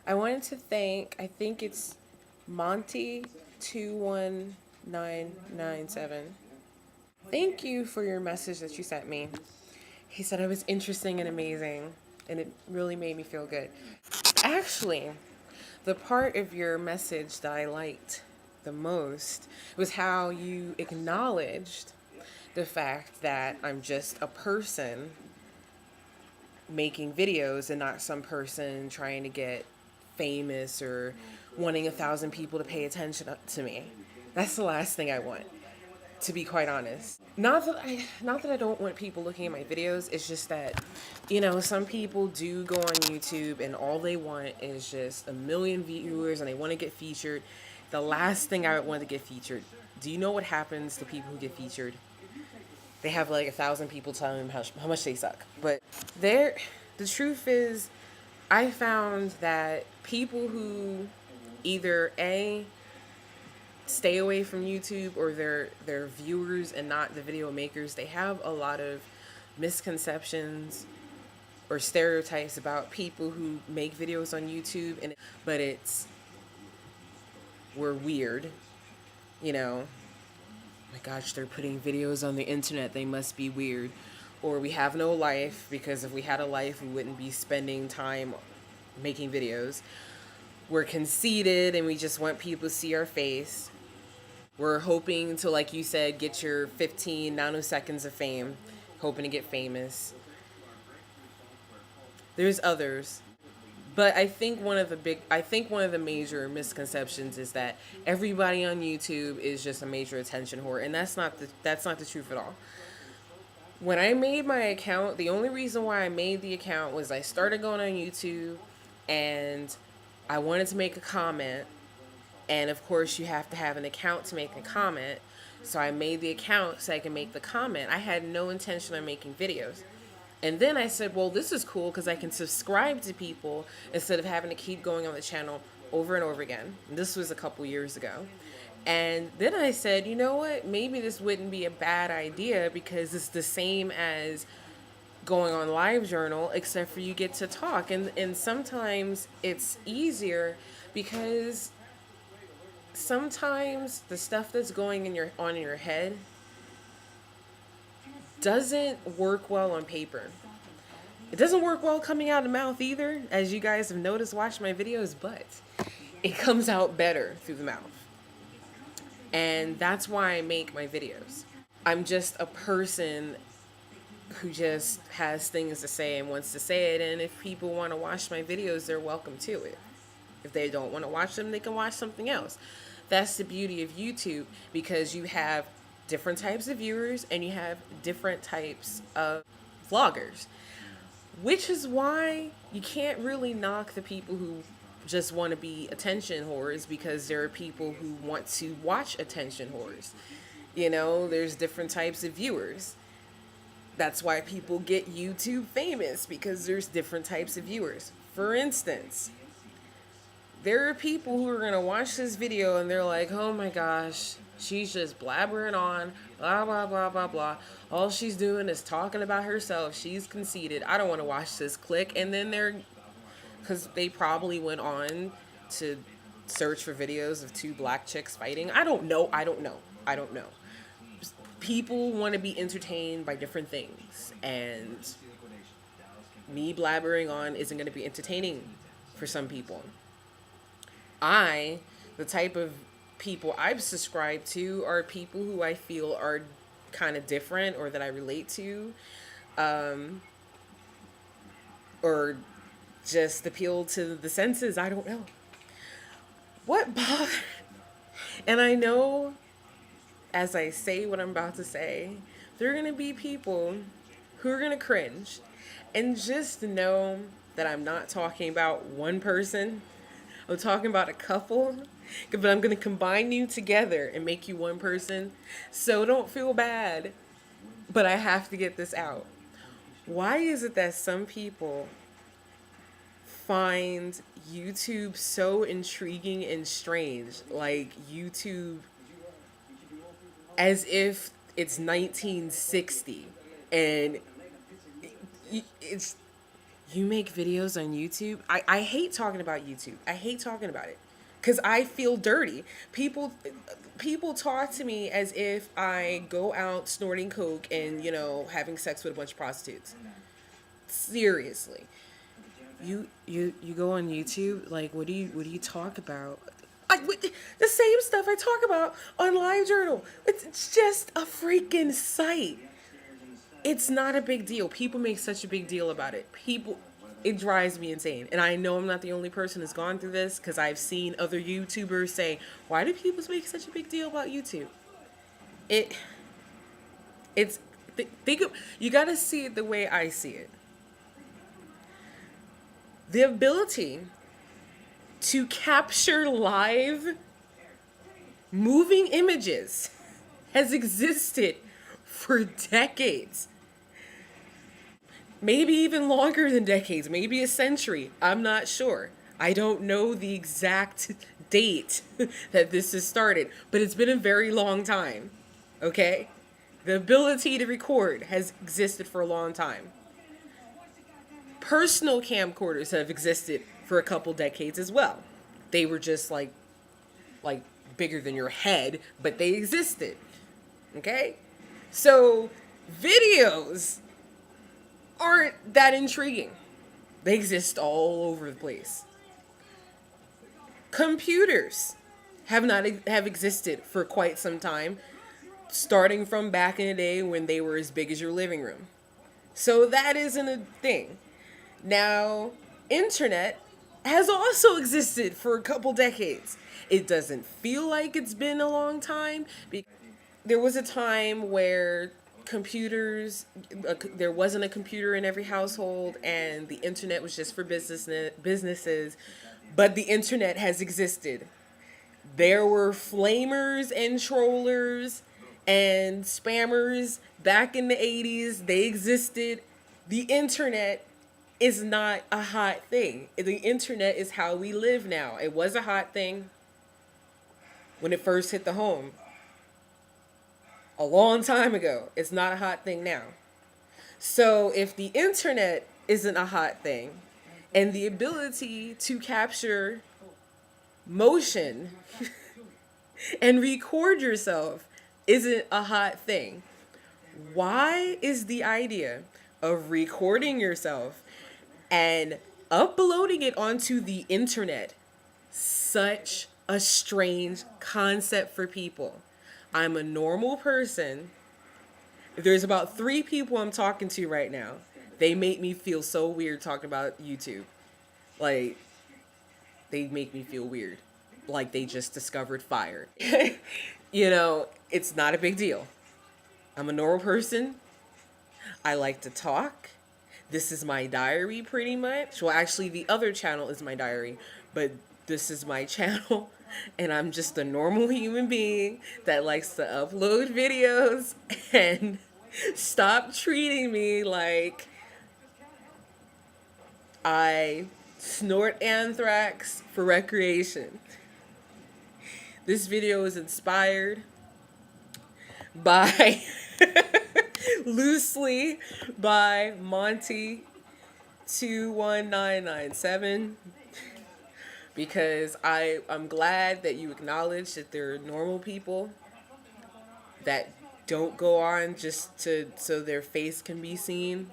I wanted to thank, I think it's Monty21997. Thank you for your message that you sent me. He said it was interesting and amazing, and it really made me feel good. Actually, the part of your message that I liked the most was how you acknowledged the fact that I'm just a person making videos and not some person trying to get famous or wanting 1,000 people to pay attention to me. That's the last thing I want, to be quite honest. Not that I don't want people looking at my videos. It's just that, some people do go on YouTube and all they want is just 1 million viewers and they want to get featured. The last thing I would want to get featured. Do you know what happens to people who get featured? They have like 1,000 people telling them how much they suck. But there, the truth is, I found that people who either A, stay away from YouTube, or they're viewers and not the video makers, they have a lot of misconceptions or stereotypes about people who make videos on YouTube, but it's we're weird, you know. My gosh, they're putting videos on the internet, they must be weird. Or we have no life, because if we had a life, we wouldn't be spending time making videos. We're conceited and we just want people to see our face. We're hoping to, like you said, get your 15 nanoseconds of fame, hoping to get famous. There's others. But I think one of the major misconceptions is that everybody on YouTube is just a major attention whore, and that's not the truth at all. When I made my account, the only reason why I made the account was I started going on YouTube and I wanted to make a comment. And of course, you have to have an account to make a comment. So I made the account so I can make the comment. I had no intention of making videos. And then I said, well, this is cool because I can subscribe to people instead of having to keep going on the channel over and over again. This was a couple years ago. And then I said, you know what? Maybe this wouldn't be a bad idea because it's the same as going on LiveJournal, except for you get to talk. And sometimes it's easier because sometimes the stuff that's going on in your head doesn't work well on paper. It doesn't work well coming out of the mouth either, as you guys have noticed watch my videos, but it comes out better through the mouth. And that's why I make my videos. I'm just a person who just has things to say and wants to say it, and if people want to watch my videos, they're welcome to it. If they don't want to watch them, they can watch something else. That's the beauty of YouTube, because you have different types of viewers and you have different types of vloggers, which is why you can't really knock the people who just want to be attention whores, because there are people who want to watch attention whores. There's different types of viewers. That's why people get YouTube famous, because there's different types of viewers. For instance, there are people who are going to watch this video and they're like, oh my gosh, she's just blabbering on, blah, blah, blah, blah, blah. All she's doing is talking about herself. She's conceited. I don't want to watch this. Click. And then because they probably went on to search for videos of two black chicks fighting. I don't know. People want to be entertained by different things. And me blabbering on isn't going to be entertaining for some people. The type of people I've subscribed to are people who I feel are kind of different, or that I relate to, or just appeal to the senses. I don't know. What bother? And I know as I say what I'm about to say, there are going to be people who are going to cringe. And just know that I'm not talking about one person. I'm talking about a couple, but I'm going to combine you together and make you one person. So don't feel bad, but I have to get this out. Why is it that some people find YouTube so intriguing and strange? Like YouTube as if it's 1960 and it's You make videos on YouTube? I hate talking about YouTube. I hate talking about it because I feel dirty. People talk to me as if I go out snorting coke and having sex with a bunch of prostitutes. Seriously, you go on YouTube, like what do you talk about? The same stuff I talk about on LiveJournal. It's just a freaking site. It's not a big deal. People make such a big deal about it. It drives me insane. And I know I'm not the only person who's gone through this because I've seen other YouTubers say, "Why do people make such a big deal about YouTube?" It's you got to see it the way I see it. The ability to capture live moving images has existed for decades. Maybe even longer than decades, maybe a century. I'm not sure. I don't know the exact date that this has started, but it's been a very long time. Okay? The ability to record has existed for a long time. Personal camcorders have existed for a couple decades as well. They were just like bigger than your head, but they existed. Okay? So videos aren't that intriguing. They exist all over the place. Computers have existed for quite some time, starting from back in the day when they were as big as your living room. So that isn't a thing. Now, internet has also existed for a couple decades. It doesn't feel like it's been a long time. There was a time where there wasn't a computer in every household and the internet was just for businesses, but the internet has existed. There were flamers and trollers and spammers back in the 80s. They existed. The internet is not a hot thing. The internet is how we live now. It was a hot thing when it first hit the home a long time ago. It's not a hot thing now. So if the internet isn't a hot thing and the ability to capture motion and record yourself isn't a hot thing, why is the idea of recording yourself and uploading it onto the internet such a strange concept for people? I'm a normal person. There's about 3 people I'm talking to right now. They make me feel so weird talking about YouTube. Like, they make me feel weird. Like they just discovered fire. It's not a big deal. I'm a normal person. I like to talk. This is my diary pretty much. Well, actually, the other channel is my diary, but this is my channel. And I'm just a normal human being that likes to upload videos and stop treating me like I snort anthrax for recreation. This video is inspired by loosely by Monty 21997. Because I'm glad that you acknowledge that there are normal people that don't go on just so their face can be seen.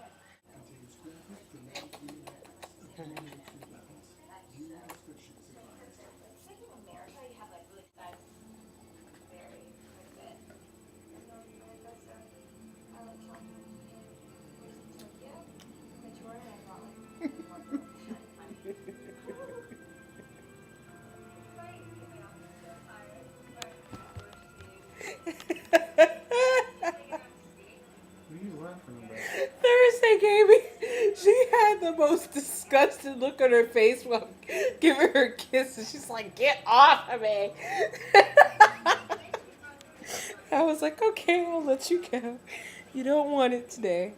Thursday gave me, she had the most disgusted look on her face while giving her kisses. She's like, "Get off of me." I was like, "Okay, I'll let you go. You don't want it today."